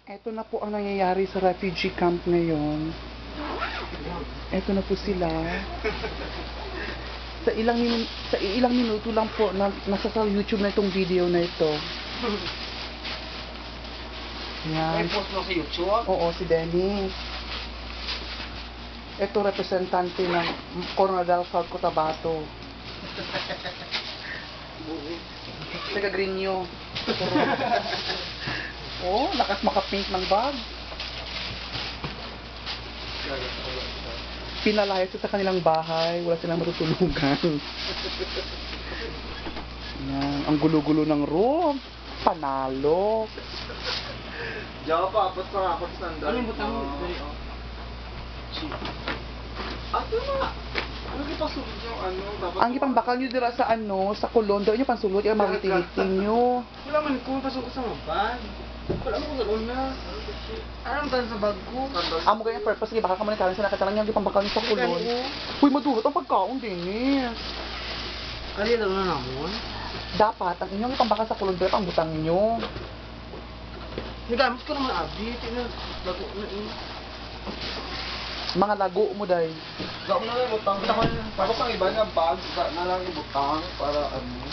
Ito na po ang nangyayari sa refugee camp ngayon. Ito na po sila. Sa ilang minuto lang po nasa sa YouTube na itong video na ito. May Yan. post mo sa YouTube? Oo, si Dennis. Ito representante ng Coronadal South Cotabato. Taga Greenyo. Oh, lakas makapink ng bag. Pinalayas sa kanilang bahay, wala silang matutulugan. Yan, ang gulo-gulo ng room. Panalo. Diyan pa, apat pa, apat sandal. Ano yung butang mo? Ato na! Ano kipasulod yung ano? Dapat Ang ipang bakal nyo dira sa sa kulon, doon nyo pansulot, yung mawiti-witi nyo. wala man ko, pasok ko sa maban. Wala mo sa una. Anong tan sa bag ko? Amo ganyan purpose, sige baka ka muna kanin sa nakatalang yung ipang bakal nyo sa kulon. Uy, madurot ang pagkaon din eh. Ano yung na namon? Dapat, ang inyong ipang bakal sa kulon, doon ang butang nyo. Nagamit ko naman abi. Tingnan, lago na eh. Mga lago mo dahil. Lago na lang butang. Tapos ang iba na bag, na lang yung butang para ano.